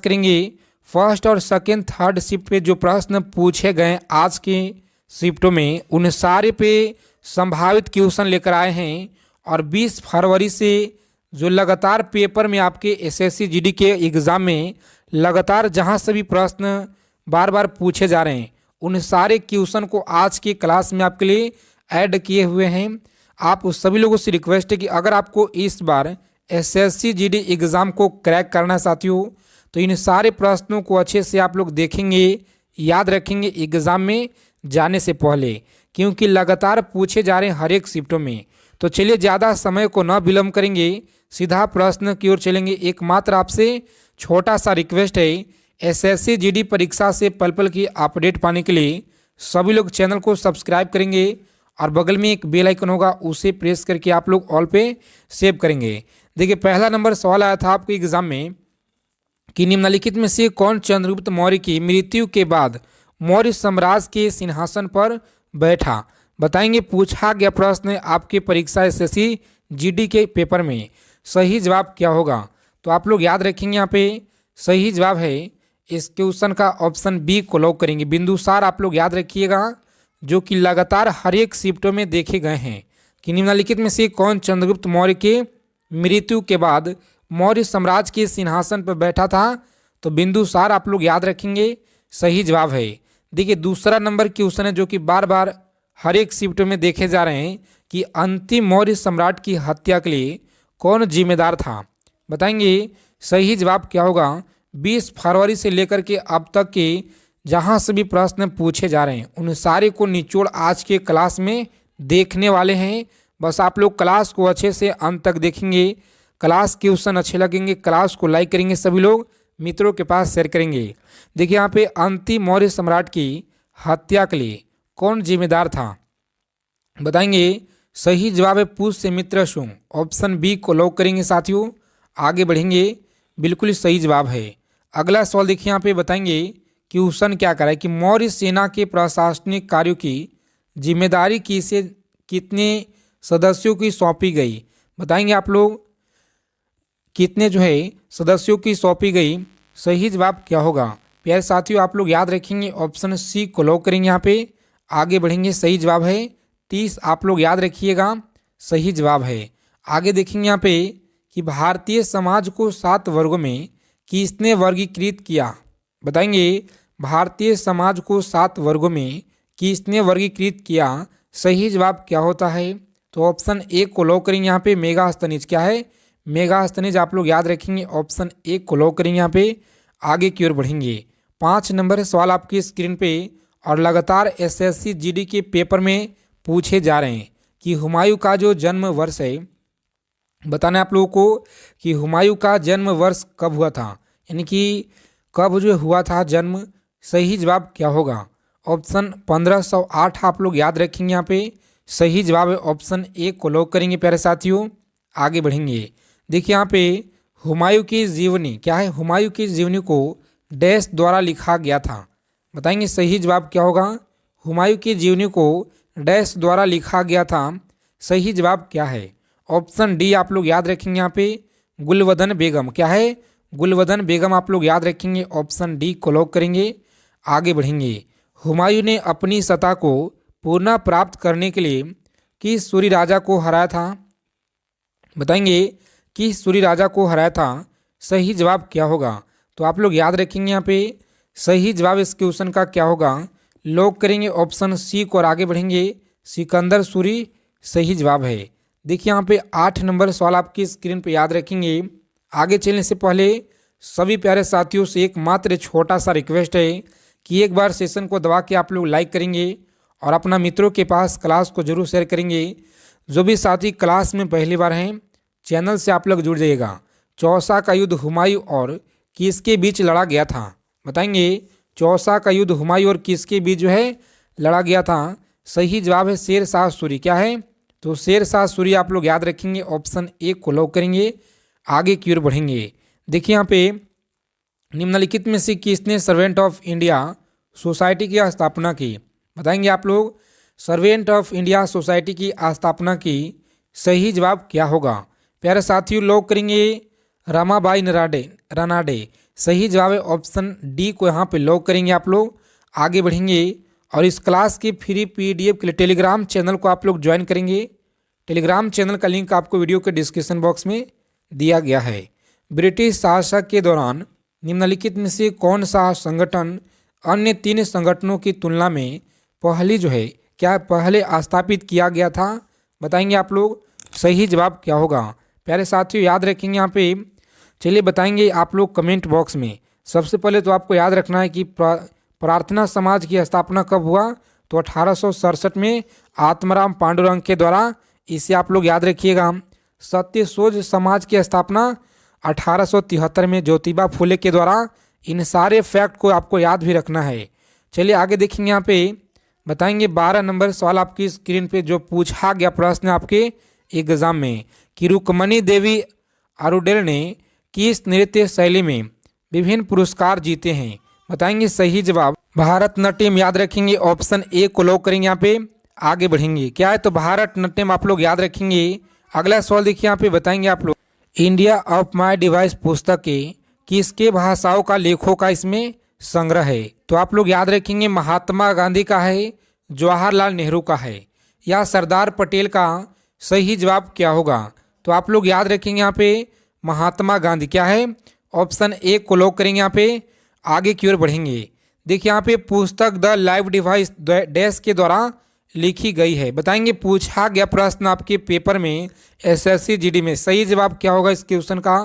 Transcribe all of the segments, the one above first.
करेंगे फर्स्ट और second third shift पे जो प्रश्न पूछे गए आज के शिफ्टों में उन सारे पे संभावित क्वेश्चन लेकर आए हैं। और 20 फरवरी से जो लगातार पेपर में आपके एसएससी जीडी के एग्ज़ाम में लगातार जहां से भी प्रश्न बार बार पूछे जा रहे हैं उन सारे क्वेश्चन को आज की क्लास में आपके लिए ऐड किए हुए हैं। आप उस सभी लोगों से रिक्वेस्ट है कि अगर आपको इस बार एसएससी जीडी एग्ज़ाम को क्रैक करना चाहती हो तो इन सारे प्रश्नों को अच्छे से आप लोग देखेंगे, याद रखेंगे एग्ज़ाम में जाने से पहले, क्योंकि लगातार पूछे जा रहे हैं हर एक शिफ्टों में। तो चलिए ज़्यादा समय को न विलम्ब करेंगे, सीधा प्रश्न की ओर चलेंगे। एकमात्र आपसे छोटा सा रिक्वेस्ट है, एसएससी जीडी परीक्षा से पल पल की अपडेट पाने के लिए सभी लोग चैनल को सब्सक्राइब करेंगे और बगल में एक बेल आइकन होगा उसे प्रेस करके आप लोग ऑल पे सेव करेंगे। देखिए पहला नंबर सवाल आया था आपके एग्जाम में कि निम्नलिखित में से कौन चंद्रगुप्त मौर्य की मृत्यु के बाद मौर्य साम्राज्य के सिंहासन पर बैठा। बताएंगे पूछा गया प्रश्न आपके परीक्षा एसएससी जीडी के पेपर में, सही जवाब क्या होगा। तो आप लोग याद रखेंगे यहाँ पे सही जवाब है इस क्वेश्चन का ऑप्शन बी को लॉक करेंगे। बिंदुसार आप लोग याद रखिएगा, जो कि लगातार हर एक शिफ्टों में देखे गए हैं कि निम्नलिखित में से कौन चंद्रगुप्त मौर्य के मृत्यु के बाद मौर्य साम्राज्य के सिंहासन पर बैठा था। तो बिंदुसार आप लोग याद रखेंगे, सही जवाब है। देखिए दूसरा नंबर क्वेश्चन है जो कि बार बार हर एक शिफ्टों में देखे जा रहे हैं कि अंतिम मौर्य सम्राट की हत्या के लिए कौन जिम्मेदार था। बताएंगे सही जवाब क्या होगा। 20 फरवरी से लेकर के अब तक के जहां से भी प्रश्न पूछे जा रहे हैं उन सारे को निचोड़ आज के क्लास में देखने वाले हैं। बस आप लोग क्लास को अच्छे से अंत तक देखेंगे, क्लास क्वेश्चन अच्छे लगेंगे, क्लास को लाइक करेंगे, सभी लोग मित्रों के पास शेयर करेंगे। देखिए यहाँ पे अंतिम मौर्य सम्राट की हत्या के लिए कौन जिम्मेदार था। बताएंगे सही जवाब है पुष्य मित्र शुंग, ऑप्शन बी को लॉक करेंगे साथियों। आगे बढ़ेंगे, बिल्कुल ही सही जवाब है। अगला सवाल देखिए यहाँ पे बताएंगे क्वेश्चन क्या करा है कि मौर्य सेना के प्रशासनिक कार्यों की जिम्मेदारी कितने सदस्यों की सौंपी गई। बताएंगे आप लोग कितने जो है सदस्यों की सौंपी गई, सही जवाब क्या होगा। प्यारे साथियों आप लोग याद रखेंगे ऑप्शन सी को लॉक करेंगे यहाँ पे। आगे बढ़ेंगे, सही जवाब है 30, आप लोग याद रखिएगा, सही जवाब है। आगे देखेंगे यहाँ पे कि भारतीय समाज को 7 वर्गों में किसने वर्गीकृत किया। बताएंगे भारतीय समाज को 7 वर्गों में किसने वर्गीकृत किया, सही जवाब क्या होता है। तो ऑप्शन ए को लॉक करेंगे यहाँ पे। मेगास्थनीज क्या है, मेगास्थनीज आप लोग याद रखेंगे, ऑप्शन ए को लॉक करेंगे यहाँ पे। आगे की ओर बढ़ेंगे, 5 नंबर सवाल आपकी स्क्रीन पे और लगातार एसएससी जीडी के पेपर में पूछे जा रहे हैं कि हुमायूं का जो जन्म वर्ष है, बताना है आप लोगों को कि हुमायूं का जन्म वर्ष कब हुआ था, यानी कि कब जो हुआ था जन्म। सही जवाब क्या होगा। ऑप्शन 1508 आप लोग याद रखेंगे यहाँ पे, सही जवाब है ऑप्शन ए को लॉक करेंगे प्यारे साथियों। आगे बढ़ेंगे, देखिए यहाँ पे हुमायूं की जीवनी क्या है, हुमायूं की जीवनी को डैश द्वारा लिखा गया था। बताएंगे सही जवाब क्या होगा। हुमायूं की जीवनी को डैश द्वारा लिखा गया था, सही जवाब क्या है। ऑप्शन डी आप लोग याद रखेंगे यहाँ पे, गुलवदन बेगम क्या है, गुलवदन बेगम आप लोग याद रखेंगे, ऑप्शन डी को लॉक करेंगे। आगे बढ़ेंगे, हुमायूं ने अपनी सत्ता को पुनः प्राप्त करने के लिए किस सूरी राजा को हराया था। बताएंगे किस सूरी राजा को हराया था, सही जवाब क्या होगा। तो आप लोग याद रखेंगे यहाँ पे सही जवाब इस क्वेश्चन का क्या होगा, लॉक करेंगे ऑप्शन सी को। और आगे बढ़ेंगे, सिकंदर सूरी सही जवाब है। देखिए यहाँ पे 8 नंबर सवाल आपकी स्क्रीन पे याद रखेंगे। आगे चलने से पहले सभी प्यारे साथियों से एक मात्र छोटा सा रिक्वेस्ट है कि एक बार सेशन को दबा के आप लोग लाइक करेंगे और अपना मित्रों के पास क्लास को जरूर शेयर करेंगे। जो भी साथी क्लास में पहली बार हैं चैनल से आप लोग जुड़ जाइएगा। चौसा का युद्ध हुमायूं और किसके बीच लड़ा गया था। बताएंगे चौसा का युद्ध हुमायूं और किसके बीच जो है लड़ा गया था, सही जवाब है शेर शाह सूरी क्या है। तो शेर शाह सूरी आप लोग याद रखेंगे, ऑप्शन ए को लॉक करेंगे। आगे की ओर बढ़ेंगे, देखिए यहाँ पे निम्नलिखित में से किसने सर्वेंट ऑफ इंडिया सोसाइटी की स्थापना की। बताएंगे आप लोग सर्वेंट ऑफ इंडिया सोसाइटी की स्थापना की, सही जवाब क्या होगा। प्यारे साथियों लॉक करेंगे रमाबाई रानाडे, सही जवाब है ऑप्शन डी को यहाँ पे लॉक करेंगे आप लोग। आगे बढ़ेंगे और इस क्लास की फ्री पीडीएफ के लिए टेलीग्राम चैनल को आप लोग ज्वाइन करेंगे। टेलीग्राम चैनल का लिंक आपको वीडियो के डिस्क्रिप्शन बॉक्स में दिया गया है। ब्रिटिश शासक के दौरान निम्नलिखित में से कौन सा संगठन अन्य 3 संगठनों की तुलना में पहले स्थापित किया गया था? बताएंगे आप लोग। सही जवाब क्या होगा? प्यारे साथियों याद रखेंगे यहाँ पे। चलिए बताएंगे आप लोग कमेंट बॉक्स में। सबसे पहले तो आपको याद रखना है कि प्रार्थना समाज की स्थापना कब हुआ? तो 1867 में आत्माराम पांडुरंग के द्वारा। इसे आप लोग याद रखिएगा। सत्यशोध समाज की स्थापना 1873 में ज्योतिबा फुले के द्वारा। इन सारे फैक्ट को आपको याद भी रखना है। चलिए आगे देखेंगे यहाँ पे। बताएंगे 12 नंबर सवाल आपकी स्क्रीन पे जो पूछा गया प्रश्न आपके एग्जाम में कि रुक्मणी देवी आरुडेल ने किस नृत्य शैली में विभिन्न पुरस्कार जीते हैं? बताएंगे सही जवाब भारतनाट्यम। याद रखेंगे ऑप्शन ए को लॉक करेंगे यहाँ पे। आगे बढ़ेंगे क्या है? तो भारतनाट्यम आप लोग याद रखेंगे। अगला सवाल देखिए यहाँ पे। बताएंगे आप लोग इंडिया ऑफ माई डिवाइस पुस्तक के किसके भाषाओं का लेखों का इसमें संग्रह है? तो आप लोग याद रखेंगे महात्मा गांधी का है, जवाहरलाल नेहरू का है या सरदार पटेल का? सही जवाब क्या होगा? तो आप लोग याद रखेंगे यहाँ पे महात्मा गांधी। क्या है? ऑप्शन ए को लॉक करेंगे यहाँ पे। आगे की ओर बढ़ेंगे। देखिए यहाँ पे पुस्तक द लाइव डिवाइस डैश के द्वारा लिखी गई है। बताएंगे पूछा गया प्रश्न आपके पेपर में एसएससी जीडी में। सही जवाब क्या होगा इस क्वेश्चन का?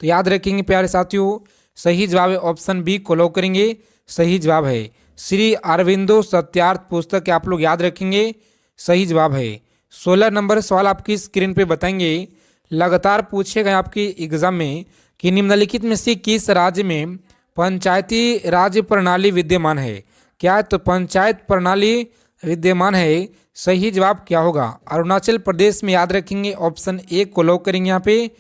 तो याद रखेंगे प्यारे साथियों। सही जवाब है ऑप्शन बी को लॉक करेंगे। सही जवाब है श्री अरविंदो सत्यार्थ पुस्तक। आप लोग याद रखेंगे। सही जवाब है। 16 नंबर सवाल आपकी स्क्रीन पे। बताएंगे लगातार पूछे गए आपके एग्जाम में कि निम्नलिखित में से किस राज्य में पंचायती राज प्रणाली विद्यमान है? क्या है? तो पंचायत प्रणाली विद्यमान है। सही जवाब क्या होगा? अरुणाचल प्रदेश में। याद रखेंगे ऑप्शन ए को लॉक करेंगे यहाँ पे।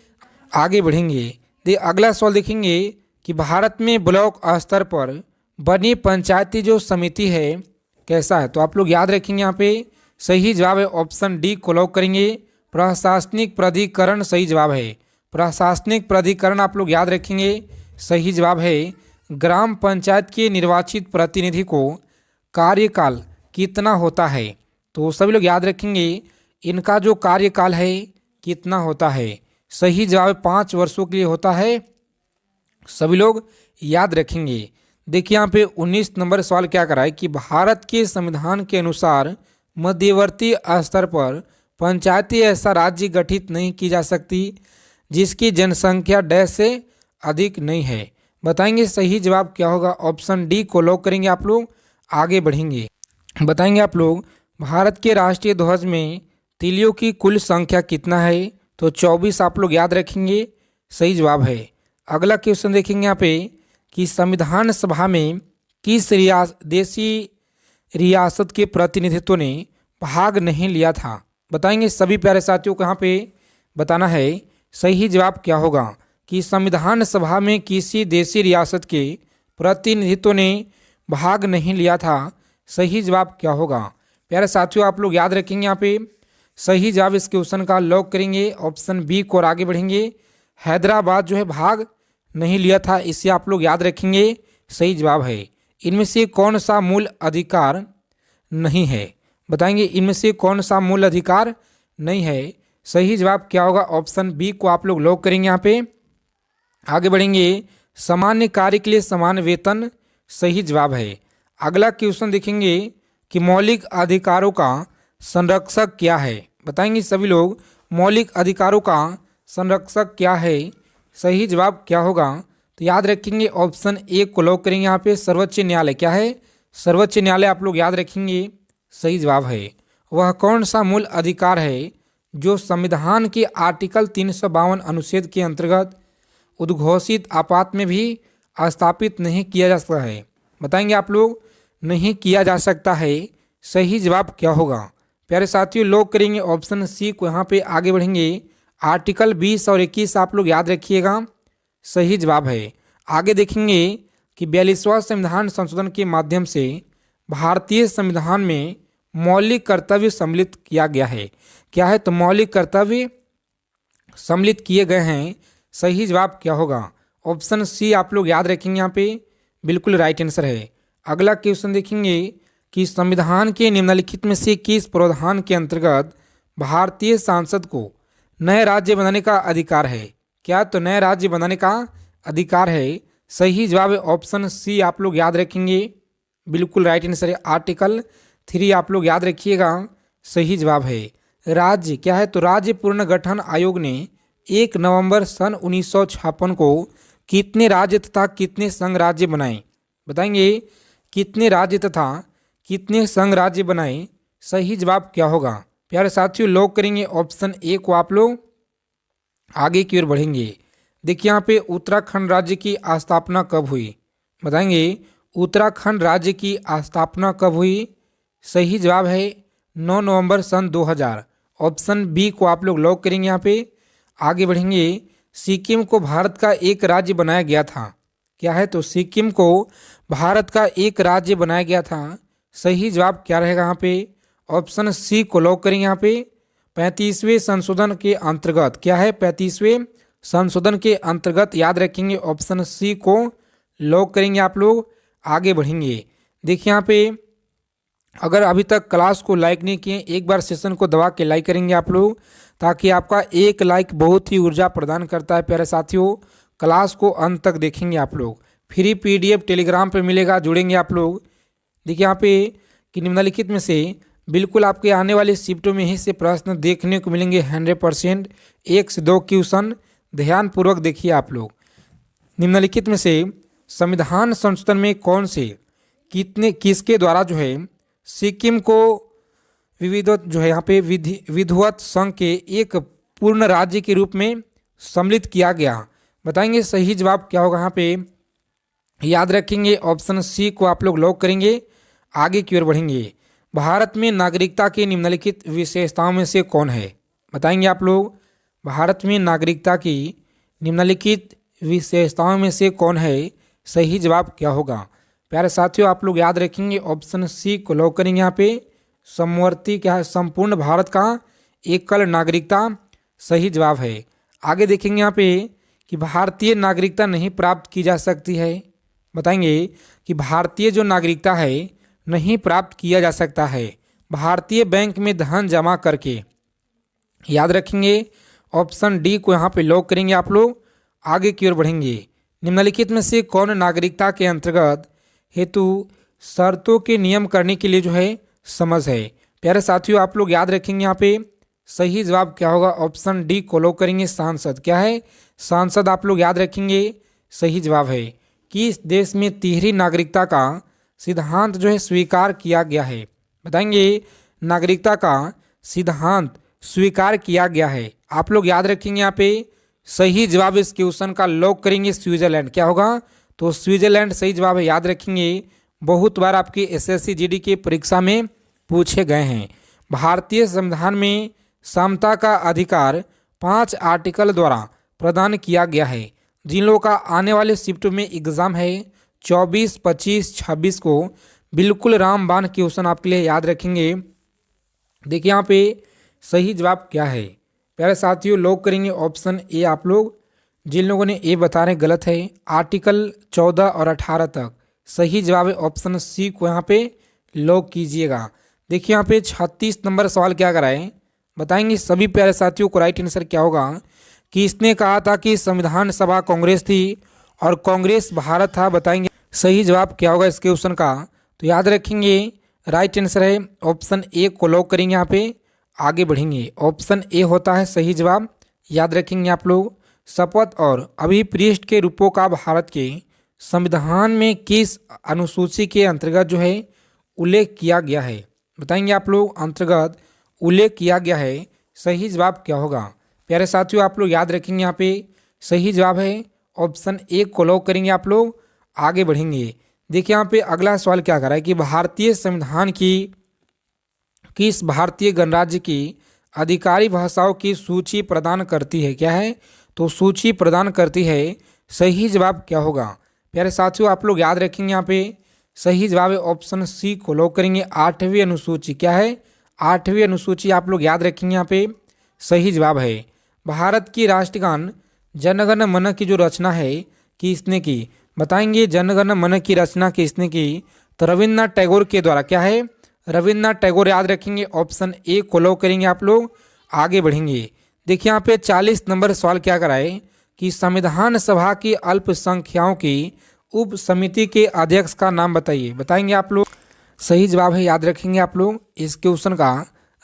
आगे बढ़ेंगे। अगला सवाल देखेंगे कि भारत में ब्लॉक स्तर पर बनी पंचायती जो समिति है कैसा है? तो आप लोग याद रखेंगे यहाँ पे। सही जवाब है ऑप्शन डी को लॉक करेंगे। प्रशासनिक प्राधिकरण सही जवाब है। प्रशासनिक प्राधिकरण आप लोग याद रखेंगे। सही जवाब है ग्राम पंचायत के निर्वाचित प्रतिनिधि को कार्यकाल कितना होता है? तो सभी लोग याद रखेंगे इनका जो कार्यकाल है कितना होता है? सही जवाब 5 वर्षों के लिए होता है। सभी लोग याद रखेंगे। देखिए यहाँ पे 19 नंबर सवाल क्या करा है कि भारत के संविधान के अनुसार मध्यवर्ती स्तर पर पंचायती ऐसा राज्य गठित नहीं की जा सकती जिसकी जनसंख्या डैश से अधिक नहीं है। बताएंगे सही जवाब क्या होगा? ऑप्शन डी को लॉक करेंगे आप लोग। आगे बढ़ेंगे। बताएंगे आप लोग भारत के राष्ट्रीय ध्वज में तिलियों की कुल संख्या कितना है? तो 24 आप लोग याद रखेंगे। सही जवाब है। अगला क्वेश्चन देखेंगे यहाँ पे कि संविधान सभा में किस देशी रियासत के प्रतिनिधित्व ने भाग नहीं लिया था? बताएंगे सभी प्यारे साथियों को यहाँ पे बताना है। सही जवाब क्या होगा कि संविधान सभा में किसी देशी रियासत के प्रतिनिधित्व ने भाग नहीं लिया था। सही जवाब क्या होगा? प्यारे साथियों आप लोग याद रखेंगे यहाँ पे। सही जवाब इस क्वेश्चन का लॉक करेंगे ऑप्शन बी को। और आगे बढ़ेंगे। हैदराबाद जो है भाग नहीं लिया था, इसे आप लोग याद रखेंगे। सही जवाब है। इनमें से कौन सा मूल अधिकार नहीं है? बताएंगे इनमें से कौन सा मूल अधिकार नहीं है? सही जवाब क्या होगा? ऑप्शन बी को आप लोग लॉक करेंगे यहाँ पे। आगे बढ़ेंगे। सामान्य कार्य के लिए समान वेतन सही जवाब है। अगला क्वेश्चन देखेंगे कि मौलिक अधिकारों का संरक्षक क्या है? बताएंगे सभी लोग मौलिक अधिकारों का संरक्षक क्या है? सही जवाब क्या होगा? तो याद रखेंगे ऑप्शन ए को लॉक करेंगे यहाँ पे। सर्वोच्च न्यायालय। क्या है? सर्वोच्च न्यायालय आप लोग याद रखेंगे। सही जवाब है। वह कौन सा मूल अधिकार है जो संविधान के आर्टिकल 352 अनुच्छेद के अंतर्गत उद्घोषित आपात में भी स्थापित नहीं किया जा सकता है? बताएंगे आप लोग नहीं किया जा सकता है। सही जवाब क्या होगा? प्यारे साथियों लॉक करेंगे ऑप्शन सी को यहाँ पे। आगे बढ़ेंगे। आर्टिकल 20 और 21 आप लोग याद रखिएगा। सही जवाब है। आगे देखेंगे कि 42वां संविधान संशोधन के माध्यम से भारतीय संविधान में मौलिक कर्तव्य सम्मिलित किया गया है। क्या है? तो मौलिक कर्तव्य सम्मिलित किए गए हैं। सही जवाब क्या होगा? ऑप्शन सी आप लोग याद रखेंगे, यहाँ पे बिल्कुल राइट आंसर है। अगला क्वेश्चन देखेंगे कि संविधान के निम्नलिखित में से किस प्रावधान के अंतर्गत भारतीय सांसद को नए राज्य बनाने का अधिकार है? क्या तो नए राज्य बनाने का अधिकार है। सही जवाब है ऑप्शन सी आप लोग याद रखेंगे, बिल्कुल राइट आंसर है। आर्टिकल 3 आप लोग याद रखिएगा, सही जवाब है। राज्य क्या है तो राज्य पुनर्गठन आयोग ने 1 नवंबर सन 1956 को कितने राज्य तथा कितने संघ राज्य बनाए? बताएंगे कितने राज्य तथा कितने संघ राज्य बनाए? सही जवाब क्या होगा? प्यारे साथियों लॉक करेंगे ऑप्शन ए को आप लोग। आगे की ओर बढ़ेंगे। देखिए यहाँ पे उत्तराखंड राज्य की स्थापना कब हुई? बताएंगे उत्तराखंड राज्य की स्थापना कब हुई? सही जवाब है 9 नवंबर सन 2000। ऑप्शन बी को आप लोग लॉक करेंगे यहाँ पे। आगे बढ़ेंगे। सिक्किम को भारत का एक राज्य बनाया गया था। क्या है तो सिक्किम को भारत का एक राज्य बनाया गया था। सही जवाब क्या रहेगा यहाँ पे? ऑप्शन सी को लॉक करेंगे यहाँ पे। 35वें संशोधन के अंतर्गत क्या है? 35वें संशोधन के अंतर्गत याद रखेंगे, ऑप्शन सी को लॉक करेंगे आप लोग। आगे बढ़ेंगे। देखिए यहाँ पे अगर अभी तक क्लास को लाइक नहीं किए, एक बार सेशन को दबा के लाइक करेंगे आप लोग, ताकि आपका एक लाइक बहुत ही ऊर्जा प्रदान करता है। प्यारे साथियों क्लास को अंत तक देखेंगे आप लोग। फ्री PDF टेलीग्राम पे मिलेगा, जुड़ेंगे आप लोग। देखिए यहाँ पे कि निम्नलिखित में से बिल्कुल आपके आने वाले शिफ्टों में ही से प्रश्न देखने को मिलेंगे 100%। 1 से 2 क्वेश्चन ध्यानपूर्वक देखिए आप लोग। निम्नलिखित में से संविधान संशोधन में कौन से किसके द्वारा जो है सिक्किम को विधिवत जो है यहाँ पे विधिवत संघ के एक पूर्ण राज्य के रूप में सम्मिलित किया गया? बताएंगे सही जवाब क्या होगा यहाँ पे? याद रखेंगे ऑप्शन सी को आप लोग लॉक करेंगे। आगे की ओर बढ़ेंगे। भारत में नागरिकता की निम्नलिखित विशेषताओं में से कौन है? बताएंगे आप लोग भारत में नागरिकता की निम्नलिखित विशेषताओं में से कौन है? सही जवाब क्या होगा? प्यारे साथियों आप लोग याद रखेंगे ऑप्शन सी को लॉक करेंगे यहाँ पे। समवर्ती क्या है? संपूर्ण भारत का एकल नागरिकता सही जवाब है। आगे देखेंगे यहाँ पे कि भारतीय नागरिकता नहीं प्राप्त की जा सकती है। बताएंगे कि भारतीय जो नागरिकता है नहीं प्राप्त किया जा सकता है भारतीय बैंक में धन जमा करके। याद रखेंगे ऑप्शन डी को यहाँ पे लॉक करेंगे आप लोग। आगे की ओर बढ़ेंगे। निम्नलिखित में से कौन नागरिकता के अंतर्गत हेतु शर्तों के नियम करने के लिए जो है समझ है? प्यारे साथियों आप लोग याद रखेंगे यहाँ पे सही जवाब क्या होगा? ऑप्शन डी को लॉक करेंगे। सांसद क्या है? सांसद आप लोग याद रखेंगे, सही जवाब है। किस देश में तिहरी नागरिकता का सिद्धांत जो है स्वीकार किया गया है? बताएंगे नागरिकता का सिद्धांत स्वीकार किया गया है। आप लोग याद रखेंगे यहाँ पे सही जवाब इस क्वेश्चन का लॉक करेंगे स्विट्जरलैंड। क्या होगा तो स्विट्जरलैंड सही जवाब है। याद रखेंगे बहुत बार आपके SSC GD की परीक्षा में पूछे गए हैं। भारतीय संविधान में समता का अधिकार 5 आर्टिकल द्वारा प्रदान किया गया है। जिन लोगों का आने वाले शिफ्ट में एग्जाम है 24, 25, 26 को बिल्कुल रामबाण क्वेश्चन आपके लिए याद रखेंगे। देखिए यहाँ पे सही जवाब क्या है? प्यारे साथियों लॉक करेंगे ऑप्शन ए आप लोग। जिन लोगों ने ए बता रहे गलत है। आर्टिकल 14 और 18 तक सही जवाब है ऑप्शन सी को यहाँ पे लॉक कीजिएगा। देखिए यहाँ पे 36 नंबर सवाल क्या कराए? बताएंगे सभी प्यारे साथियों को राइट आंसर क्या होगा कि इसने कहा था कि संविधान सभा कांग्रेस थी और कांग्रेस भारत था। बताएंगे सही जवाब क्या होगा इस क्वेश्चन का? तो याद रखेंगे राइट आंसर है ऑप्शन ए को लॉक करेंगे यहाँ पे। आगे बढ़ेंगे। ऑप्शन ए होता है सही जवाब। याद रखेंगे आप लोग। शपथ और अभिप्रेत के रूपों का भारत के संविधान में किस अनुसूची के अंतर्गत जो है उल्लेख किया गया है? बताएंगे आप लोग अंतर्गत उल्लेख किया गया है। सही जवाब क्या होगा? प्यारे साथियों आप लोग याद रखेंगे यहाँ पे सही जवाब है ऑप्शन ए को लॉक करेंगे आप लोग। आगे बढ़ेंगे। देखिए यहाँ पे अगला सवाल क्या कर रहा है कि भारतीय संविधान की किस भारतीय गणराज्य की आधिकारिक भाषाओं की सूची प्रदान करती है? क्या है तो सूची प्रदान करती है। सही जवाब क्या होगा? प्यारे साथियों आप लोग याद रखेंगे यहाँ पे सही जवाब है ऑप्शन सी को लॉक करेंगे। 8वीं अनुसूची क्या है? 8वीं अनुसूची आप लोग याद रखेंगे यहाँ पे सही जवाब है। भारत की राष्ट्रगान जनगण मन की जो रचना है किसने की? बताएंगे जनगण मन की रचना किसने की? तो रविन्द्रनाथ टैगोर के द्वारा। क्या है? रविन्द्रनाथ टैगोर याद रखेंगे। ऑप्शन ए को लॉक करेंगे आप लोग। आगे बढ़ेंगे। देखिए यहाँ पे 40 नंबर सवाल क्या कराए कि संविधान सभा की अल्पसंख्याकों की उप समिति के अध्यक्ष का नाम बताइए। बताएंगे आप लोग। सही जवाब है, याद रखेंगे आप लोग इस क्वेश्चन का।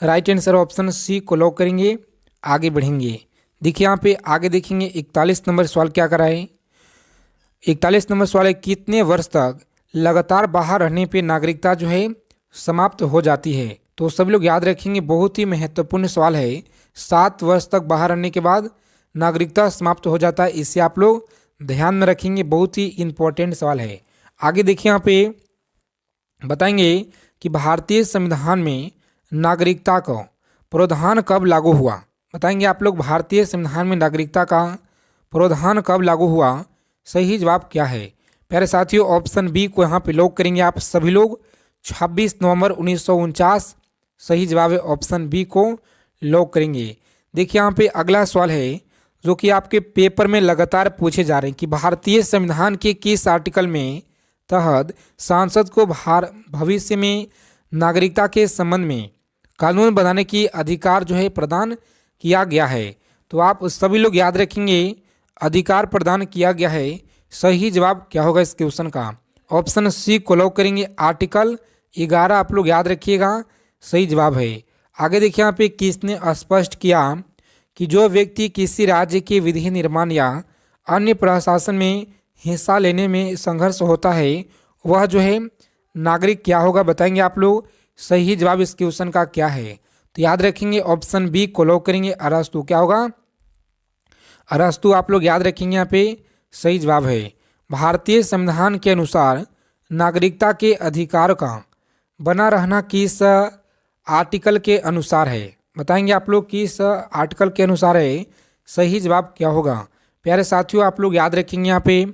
राइट आंसर ऑप्शन सी को लॉक करेंगे। आगे बढ़ेंगे। देखिए यहाँ पे आगे देखेंगे 41 नंबर सवाल क्या कराए। 41 नंबर सवाल है कितने वर्ष तक लगातार बाहर रहने पे नागरिकता जो है समाप्त हो जाती है? तो सभी लोग याद रखेंगे, बहुत ही महत्वपूर्ण सवाल है। 7 वर्ष तक बाहर रहने के बाद नागरिकता समाप्त हो जाता है, इसे आप लोग ध्यान में रखेंगे, बहुत ही इंपॉर्टेंट सवाल है। आगे देखिए यहाँ पे बताएंगे कि भारतीय संविधान में नागरिकता का प्रावधान कब लागू हुआ? बताएंगे आप लोग भारतीय संविधान में नागरिकता का प्रावधान कब लागू हुआ? सही जवाब क्या है प्यारे साथियों? ऑप्शन बी को यहाँ पे लॉक करेंगे आप सभी लोग। 26 नवंबर 1949 सही जवाब है, ऑप्शन बी को लॉक करेंगे। देखिए यहाँ पे अगला सवाल है जो कि आपके पेपर में लगातार पूछे जा रहे हैं कि भारतीय संविधान के किस आर्टिकल में तहत सांसद को भविष्य में नागरिकता के संबंध में कानून बनाने की अधिकार जो है प्रदान किया गया है? तो आप सभी लोग याद रखेंगे, अधिकार प्रदान किया गया है। सही जवाब क्या होगा इस क्वेश्चन का? ऑप्शन सी को लॉक करेंगे। आर्टिकल 11 आप लोग याद रखिएगा, सही जवाब है। आगे देखिए यहाँ पे किसने स्पष्ट किया कि जो व्यक्ति किसी राज्य के विधि निर्माण या अन्य प्रशासन में हिस्सा लेने में संघर्ष होता है वह जो है नागरिक क्या होगा? बताएंगे आप लोग। सही जवाब इस क्वेश्चन का क्या है? तो याद रखेंगे ऑप्शन बी को लॉक करेंगे। अरस्तु क्या होगा? अरस्तु आप लोग याद रखेंगे यहाँ पे सही जवाब है। भारतीय संविधान के अनुसार नागरिकता के अधिकार का बना रहना किस आर्टिकल के अनुसार है? बताएंगे आप लोग किस आर्टिकल के अनुसार है? सही जवाब क्या होगा? प्यारे साथियों आप लोग याद रखेंगे यहाँ पे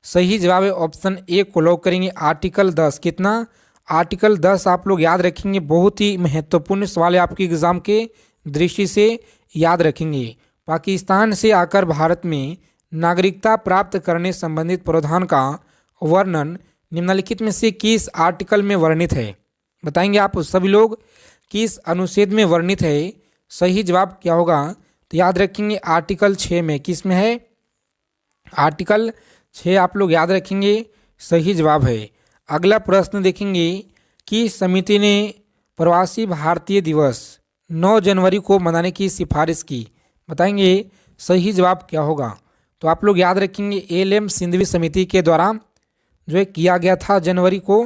सही जवाब है ऑप्शन ए को लॉक करेंगे। आर्टिकल 10 कितना? आर्टिकल 10 आप लोग याद रखेंगे, बहुत ही महत्वपूर्ण सवाल है, आपके एग्जाम के दृष्टि से याद रखेंगे। पाकिस्तान से आकर भारत में नागरिकता प्राप्त करने संबंधित प्रावधान का वर्णन निम्नलिखित में से किस आर्टिकल में वर्णित है? बताएंगे आप सभी लोग किस अनुच्छेद में वर्णित है? सही जवाब क्या होगा? तो याद रखेंगे आर्टिकल 6 में। किस में है? आर्टिकल 6 आप लोग याद रखेंगे, सही जवाब है। अगला प्रश्न देखेंगे कि समिति ने प्रवासी भारतीय दिवस 9 जनवरी को मनाने की सिफारिश की। बताएंगे सही जवाब क्या होगा? तो आप लोग याद रखेंगे एल.एम. सिंघवी समिति के द्वारा जो है किया गया था जनवरी को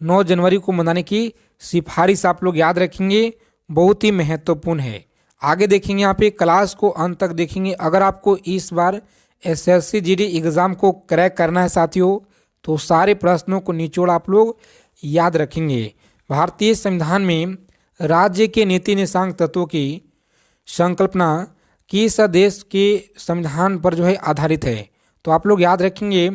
9 जनवरी को मनाने की सिफारिश आप लोग याद रखेंगे, बहुत ही महत्वपूर्ण है। आगे देखेंगे यहाँ पे क्लास को अंत तक देखेंगे। अगर आपको इस बार एसएससी जीडी एग्ज़ाम को क्रैक करना है साथियों तो सारे प्रश्नों को निचोड़ आप लोग याद रखेंगे। भारतीय संविधान में राज्य के नीति निशांक तत्वों की संकल्पना किस देश के संविधान पर जो है आधारित है? तो आप लोग याद रखेंगे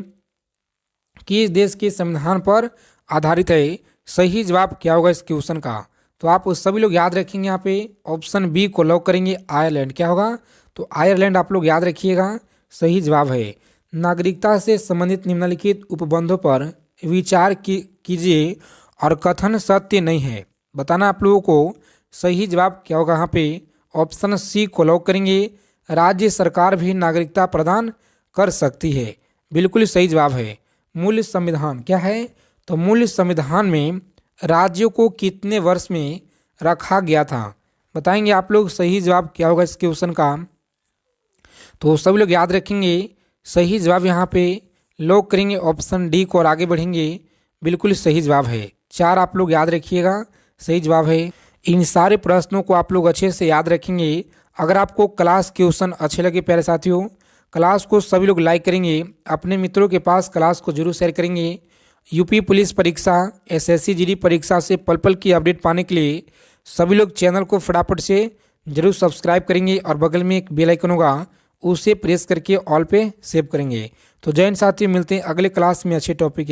किस देश के संविधान पर आधारित है? सही जवाब क्या होगा इस क्वेश्चन का? तो आप सभी लोग याद रखेंगे यहाँ पे ऑप्शन बी को लॉक करेंगे। आयरलैंड क्या होगा? तो आयरलैंड आप लोग याद रखिएगा, सही जवाब है। नागरिकता से संबंधित निम्नलिखित उपबंधों पर विचार कीजिए और कथन सत्य नहीं है। बताना आप लोगों को। सही जवाब क्या होगा यहाँ पे? ऑप्शन सी को लॉक करेंगे। राज्य सरकार भी नागरिकता प्रदान कर सकती है, बिल्कुल सही जवाब है। मूल संविधान क्या है? तो मूल संविधान में राज्यों को कितने वर्ष में रखा गया था? बताएंगे आप लोग। सही जवाब क्या होगा इस क्वेश्चन का? तो सभी लोग याद रखेंगे, सही जवाब यहाँ पे लॉक करेंगे ऑप्शन डी को और आगे बढ़ेंगे। बिल्कुल सही जवाब है। 4 आप लोग याद रखिएगा, सही जवाब है। इन सारे प्रश्नों को आप लोग अच्छे से याद रखेंगे। अगर आपको क्लास क्वेश्चन अच्छे लगे प्यारे साथियों, क्लास को सभी लोग लाइक करेंगे, अपने मित्रों के पास क्लास को जरूर शेयर करेंगे। यूपी पुलिस परीक्षा, एसएससी जीडी परीक्षा से पल पल की अपडेट पाने के लिए सभी लोग चैनल को फटाफट से जरूर सब्सक्राइब करेंगे और बगल में एक बेल आइकन होगा उसे प्रेस करके ऑल पे सेव करेंगे। तो जय हिंद साथियों, मिलते हैं अगले क्लास में अच्छे टॉपिक